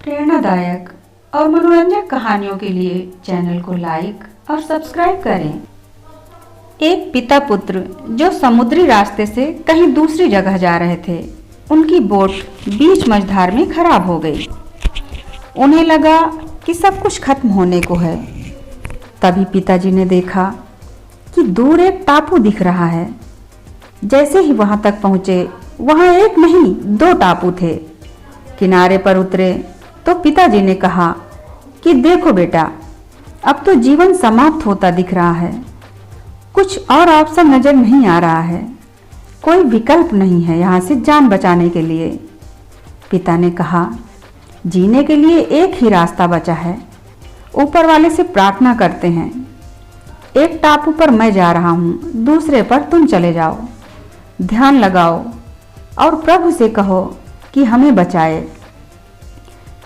प्रेरणादायक और मनोरंजक कहानियों के लिए चैनल को लाइक और सब्सक्राइब करें। एक पिता पुत्र जो समुद्री रास्ते से कहीं दूसरी जगह जा रहे थे, उनकी बोट बीच मझधार में खराब हो गई। उन्हें लगा कि सब कुछ खत्म होने को है। तभी पिताजी ने देखा कि दूर एक टापू दिख रहा है। जैसे ही वहां तक पहुंचे, वहां एक नहीं 2 टापू थे। किनारे पर उतरे तो पिताजी ने कहा कि देखो बेटा, अब तो जीवन समाप्त होता दिख रहा है। कुछ और ऑप्शन नजर नहीं आ रहा है। कोई विकल्प नहीं है यहाँ से जान बचाने के लिए। पिता ने कहा, जीने के लिए एक ही रास्ता बचा है। ऊपर वाले से प्रार्थना करते हैं। एक टापू पर मैं जा रहा हूँ, दूसरे पर तुम चले जाओ। ध्यान लगाओ और प्रभु से कहो कि हमें बचाए।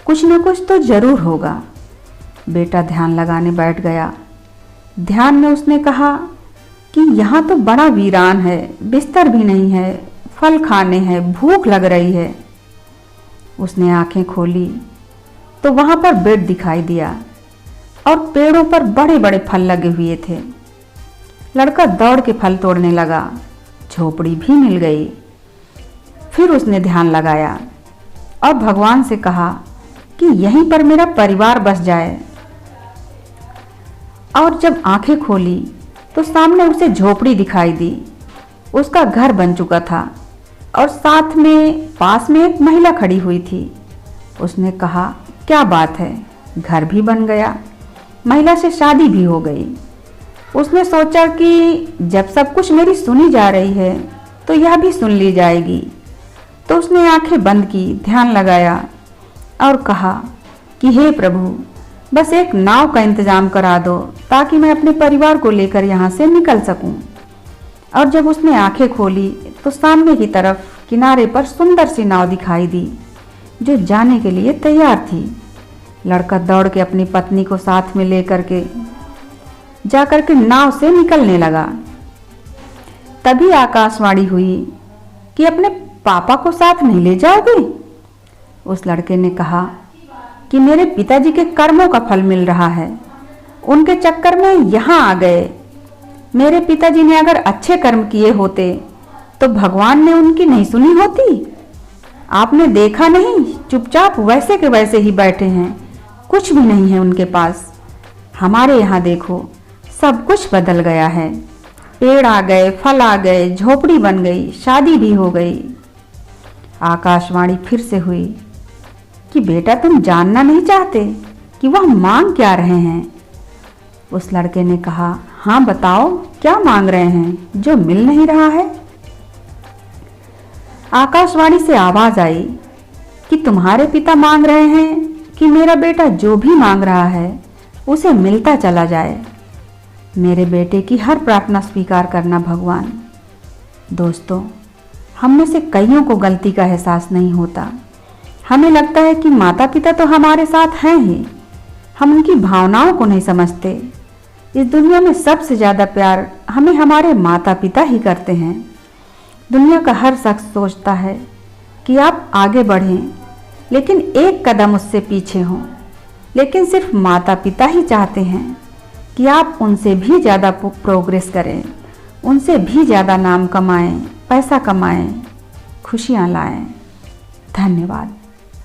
कुछ न कुछ तो जरूर होगा। बेटा ध्यान लगाने बैठ गया। ध्यान में उसने कहा कि यहाँ तो बड़ा वीरान है, बिस्तर भी नहीं है, फल खाने हैं, भूख लग रही है। उसने आंखें खोली तो वहां पर बेड दिखाई दिया और पेड़ों पर बड़े बड़े फल लगे हुए थे। लड़का दौड़ के फल तोड़ने लगा। झोपड़ी भी मिल गई। फिर उसने ध्यान लगाया और भगवान से कहा कि यहीं पर मेरा परिवार बस जाए। और जब आंखें खोली तो सामने उसे झोपड़ी दिखाई दी। उसका घर बन चुका था और साथ में पास में एक महिला खड़ी हुई थी। उसने कहा, क्या बात है, घर भी बन गया, महिला से शादी भी हो गई। उसने सोचा कि जब सब कुछ मेरी सुनी जा रही है तो यह भी सुन ली जाएगी। तो उसने आंखें बंद की, ध्यान लगाया और कहा कि हे प्रभु, बस एक नाव का इंतजाम करा दो ताकि मैं अपने परिवार को लेकर यहाँ से निकल सकूं। और जब उसने आंखें खोली तो सामने की तरफ किनारे पर सुंदर सी नाव दिखाई दी जो जाने के लिए तैयार थी। लड़का दौड़ के अपनी पत्नी को साथ में लेकर के जाकर के नाव से निकलने लगा। तभी आकाशवाणी हुई कि अपने पापा को साथ नहीं ले जाओगे? उस लड़के ने कहा कि मेरे पिताजी के कर्मों का फल मिल रहा है, उनके चक्कर में यहाँ आ गए। मेरे पिताजी ने अगर अच्छे कर्म किए होते तो भगवान ने उनकी नहीं सुनी होती। आपने देखा नहीं, चुपचाप वैसे के वैसे ही बैठे हैं, कुछ भी नहीं है उनके पास। हमारे यहाँ देखो, सब कुछ बदल गया है। पेड़ आ गए, फल आ गए, झोपड़ी बन गई, शादी भी हो गई। आकाशवाणी फिर से हुई कि बेटा, तुम जानना नहीं चाहते कि वह मांग क्या रहे हैं? उस लड़के ने कहा, हाँ बताओ, क्या मांग रहे हैं जो मिल नहीं रहा है? आकाशवाणी से आवाज आई कि तुम्हारे पिता मांग रहे हैं कि मेरा बेटा जो भी मांग रहा है उसे मिलता चला जाए। मेरे बेटे की हर प्रार्थना स्वीकार करना भगवान। दोस्तों, हम में से कईयों को गलती का एहसास नहीं होता। हमें लगता है कि माता पिता तो हमारे साथ हैं ही, हम उनकी भावनाओं को नहीं समझते। इस दुनिया में सबसे ज़्यादा प्यार हमें हमारे माता पिता ही करते हैं। दुनिया का हर शख्स सोचता है कि आप आगे बढ़ें, लेकिन एक कदम उससे पीछे हों। लेकिन सिर्फ माता पिता ही चाहते हैं कि आप उनसे भी ज़्यादा प्रोग्रेस करें, उनसे भी ज़्यादा नाम कमाएं, पैसा कमाएं, खुशियाँ लाएं। धन्यवाद।